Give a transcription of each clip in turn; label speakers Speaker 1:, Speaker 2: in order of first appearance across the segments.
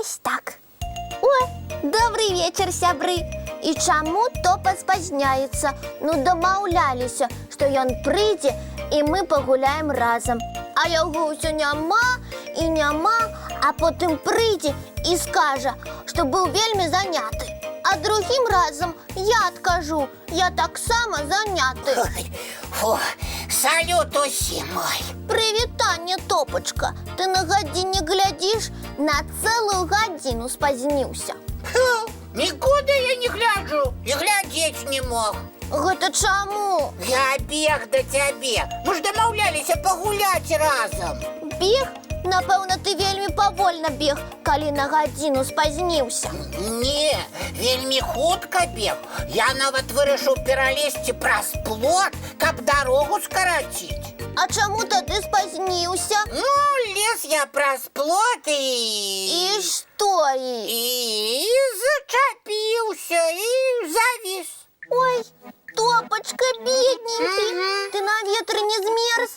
Speaker 1: Ось так. Ой, добрый вечер, сябры. І чаму Топа спазняецца? Ну, дамаўляліся, што ён прыйдзе, і мы пагуляем разам. А яго ўсё няма і няма, а потым прыйдзе і скажа, што быў вельмі заняты. А другім разам я адкажу, я таксама заняты.
Speaker 2: Фу, салют усім мой.
Speaker 1: Прывітанне, Топачка. Ты на гадзіне глядзіш, на цэлую гадзіну спазніўся.
Speaker 2: Фу, нікуды я не гляджу і глядзець не мог.
Speaker 1: Гэта чаму?
Speaker 2: Я бег да цябе. Мы ж дамаўляліся пагуляць разам.
Speaker 1: Бег? Напэўна, ты вельмі павольна бег, калі на гадзіну спазніўся.
Speaker 2: Не, вельмі хутка бег. Я нават вырашыў пералезці праз плот, каб дарогу скараціць.
Speaker 1: А чаму тады спазніўся?
Speaker 2: Ну, лез я праз плот
Speaker 1: І што?
Speaker 2: І зачапіўся, і завіс.
Speaker 1: Ой, Топачка, бедненькі, ты на ветры не змерз?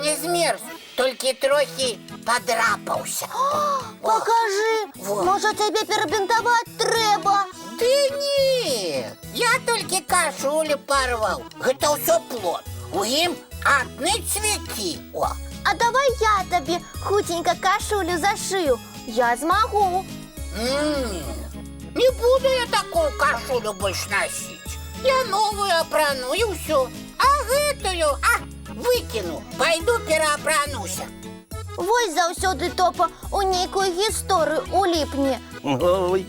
Speaker 2: Не змерз, толькі трохі падрапаўся.
Speaker 1: Пакажы, можа цябе перабінтаваць трэба.
Speaker 2: Ды не, я толькі кашулю парваў. Гэта ўсё плот. У ім адны цвікі.
Speaker 1: А давай я табе хутенька кашулю зашыю. Я змагу.
Speaker 2: Не буду я такую кашулю больш насіць. Я новую апрану і ўсё. А гэтую, выкіну, пайду пераапрануся.
Speaker 1: Вось заўсёды Топа у нейкую гісторыю уліпне.
Speaker 3: Ой,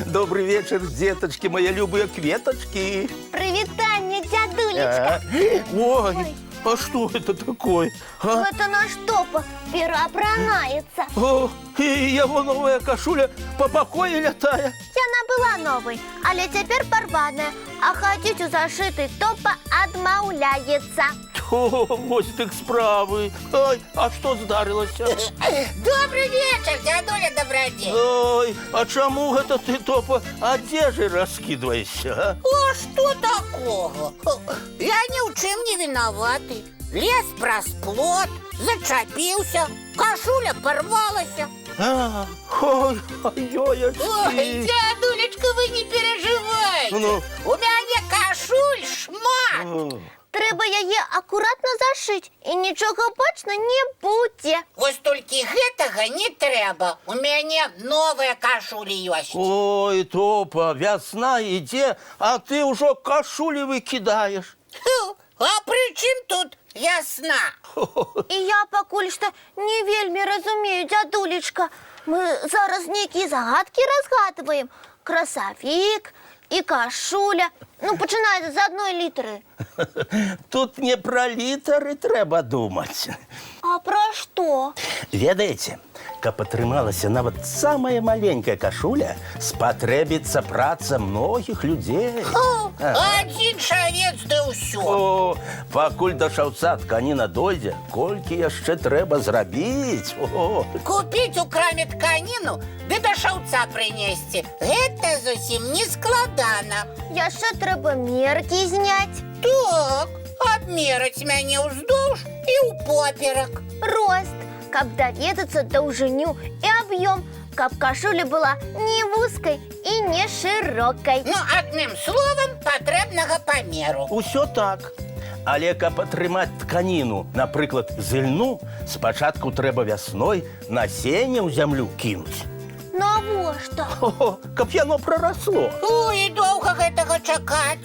Speaker 3: добрый вечер, деточки, мои любые кветочки.
Speaker 1: Прывітанне, дзядулечка.
Speaker 3: Ой, а что это такое?
Speaker 1: Гэта наш Топа пераапранаецца.
Speaker 3: О, и его новая кашуля по покою летая.
Speaker 1: Яна была новай, але цяпер парваная, а хадзіць у зашыты Топа адмаўляецца.
Speaker 3: О, вось так справы. Ой, а что здарылася?
Speaker 2: Добрый вечер, дядуля Добродей.
Speaker 3: Ой, а чаму гэта ты, Топа, одежды раскидываешься,
Speaker 2: А что такого? Я ни в чем не виноватый. Лез праз плот, зачапіўся, кашуля порвалася.
Speaker 3: Ой,
Speaker 2: Ой, дядулечка, вы не переживайте. У мяне кашуль шмат.
Speaker 1: Трэба яе акуратна зашыць, і нічога бачна не будзе.
Speaker 2: Вось толькі гэтага не трэба. У мяне новая кашуля ёсць.
Speaker 3: Ой, Топа, вясна ідзе, а ты ўжо кашулі выкідаеш.
Speaker 2: А пры чым тут вясна?
Speaker 1: І я пакуль што не вельмі разумею, дзядулечка. Мы зараз нейкія загадкі разгадваем. Красавік і кашуля. Ну, пачынаецца з адной літары.
Speaker 3: Тут не пра літары трэба думаць.
Speaker 1: А пра што?
Speaker 3: Ведаеце, каб атрымалася нават самая маленькая кашуля, спатрэбіцца праца многіх людзей.
Speaker 2: Адзін шавец да ўсё.
Speaker 3: О, пакуль да шаўца тканіна дойдзе, колькі яшчэ трэба зрабіць.
Speaker 2: Купіць у краме тканіну, ды да шаўца прынесці. Гэта зусім не складана.
Speaker 1: Яшчэ трэба меркі зняць.
Speaker 2: Так, абмераць мяне ўздоўж і ўпоперак.
Speaker 1: Рост, каб даведацца даўжыню і аб'ём, каб кашуля была не вузкай і не шырокай.
Speaker 2: Ну, адным словам, патрэбнага памеру.
Speaker 3: Усё так. Але каб атрымаць тканіну, напрыклад, з ільну, спачатку трэба вясной насенне ў зямлю кінуць.
Speaker 1: Навошта?
Speaker 3: Каб яно прарасло.
Speaker 2: Ой, і доўга гэтага чакаць.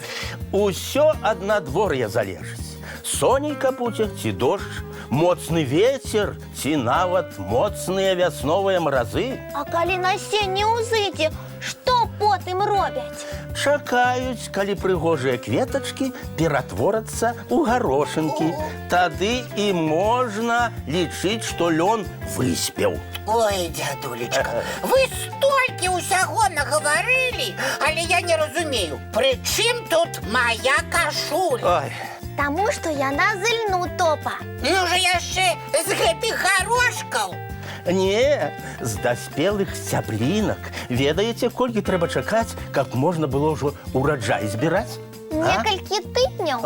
Speaker 3: Усё ад надвор'я залежыць. Сонейка будзе ці дождж, моцны вецер ці нават моцныя вясновыя маразы.
Speaker 1: А калі насенне ўзыдзе, што потым робяць?
Speaker 3: Чакаюць, калі прыгожыя кветачкі ператворацца ў гарошынкі. Тады і можна лічыць, што лён выспеў.
Speaker 2: Ой, дзядулечка, вы столькі ўсяго нагаварылі, але я не разумею, пры чым тут моя кашуля?
Speaker 3: Ой.
Speaker 1: Таму што яна з ільну, Топа.
Speaker 2: Ну ж яшчэ з гэтых гарошкаў.
Speaker 3: Не, з даспелых сцяблінак. Ведаеце, колькі трэба чакаць, каб можна было ўжо ураджай збіраць?
Speaker 1: Некалькі тыдняў?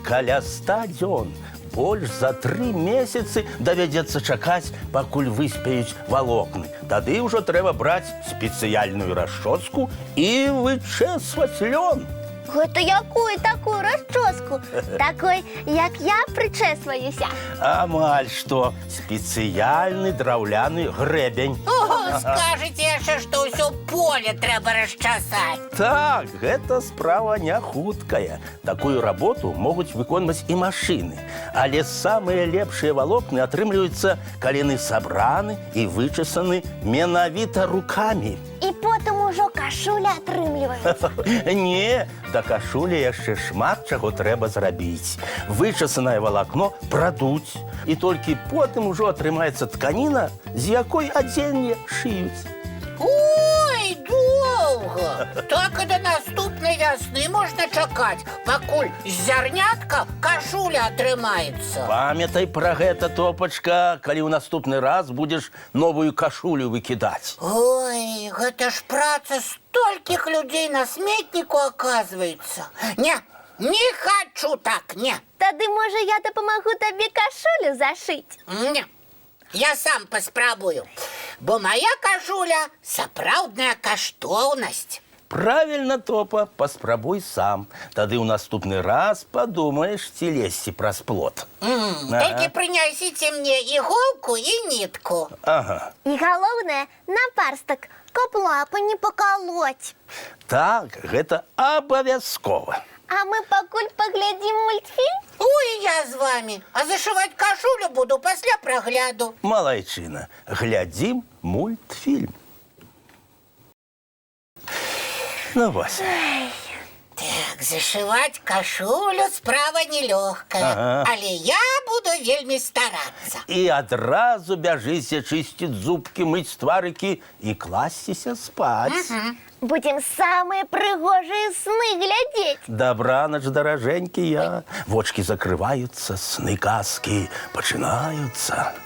Speaker 3: Каля 100 дзён. больш за 3 месяцы давядзецца чакаць, пакуль выспеюць валокны. Тады ўжо трэба браць спецыяльную расчоску і вычэсваць лён.
Speaker 1: Гэта якую такую расчоску? Такой, як я прычэсваюся.
Speaker 3: Амаль што спецыяльны драўляны грэбень.
Speaker 2: Скажете яшчэ, што ўсё поле трэба расчасаць.
Speaker 3: Так, гэта справа не хуткая. Такую работу могуць выконваць і машыны. Але самыя лепшыя валокны атрымліваюцца, калі яны сабраны і вычесаны менавіта рукамі.
Speaker 1: І потым ужо кашуля атрымліваецца.
Speaker 3: Не, да кашулі яшчэ шмат чаго трэба зрабіць. Вычасанае валакно прадуць, і толькі потым ужо атрымаецца тканіна, з якой адзенне шыюць.
Speaker 2: Ой, доўга! Так і да наступнай вясны можна чакаць, пакуль з зярнятка кашуля атрымаецца.
Speaker 3: Памятай пра гэта, Топачка, калі ў наступны раз будзеш новую кашулю выкідаць.
Speaker 2: Ой, гэта ж праца столькіх людзей на сметніку, аказваецца. Не хачу так, не.
Speaker 1: Тады, можа, я дапамагу табе кашулю зашыць?
Speaker 2: Не, я сам паспрабую, бо моя кашуля сапраўдная каштоўнасць.
Speaker 3: Правильно, Топа, паспрабуй сам. Тады ў наступны раз падумаеш, ці лезці праз плот.
Speaker 2: Толькі прынясіце мне іголку і нітку.
Speaker 3: Ага.
Speaker 1: І галоўнае, напарстак, каб лапы не пакалоць.
Speaker 3: Так, гэта абавязкова.
Speaker 1: А мы пакуль паглядзім мультфільм?
Speaker 2: Ой, я з вами. А зашываць кашулю буду пасля прагляду.
Speaker 3: Малайчына, глядзім мультфільм. Ну вось.
Speaker 2: Так, зашываць кашулю справа нелёгкая. Але я буду вельмі старацца.
Speaker 3: І адразу бяжыся чысціць зубкі, мыць тварыкі і класціся спаць.
Speaker 1: Будзем самыя прыгожыя сны глядзець.
Speaker 3: Добранач, даражэнькія. Вочкі закрываюцца, сны казкі пачынаюцца.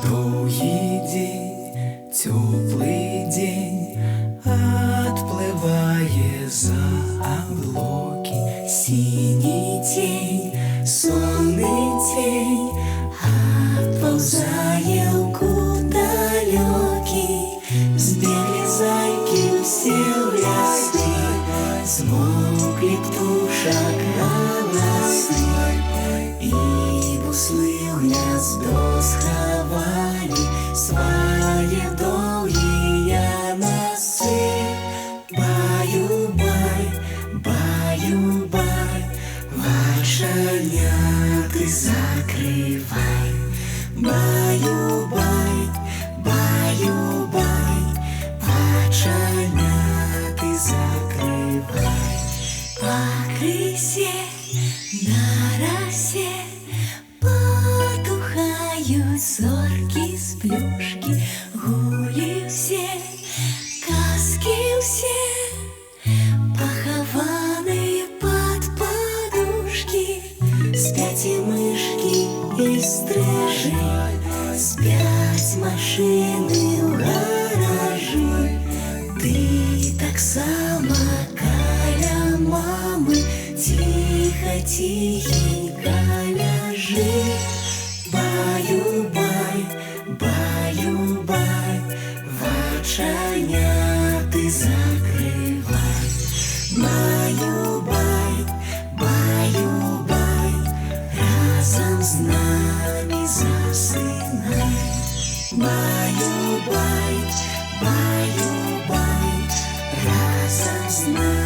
Speaker 4: Доўгі дзень, цёплы дзень, адплывае за аблокі. Сіні цень, сонны цень, адпаўзае ў кут далёкі. Збеглі зайкі ўсе ў лясы, змоўклі птушак галасы, і буслы ў гняздо схавалі свае доўгія носы. Баю-бай, баю-бай, вачаняты закрывай. Баю-бай, баю-бай, вачаняты закрывай. Пакрысе, на расе потухаюць зоркі з плюшкі. Гулі ўсе, казкі ўсе, пахаваныя пад падушкі. Спяць і мышкі, і стрыжы, спяць машыны ў гаражы. Ты таксама каля мамы ціха-ціхенька ляжы. Баю-бай, баю-бай, вачаняты закрывай. Баю-бай, баю-бай, разам з намі засынай. Баю-бай, баю-бай, разам з намі.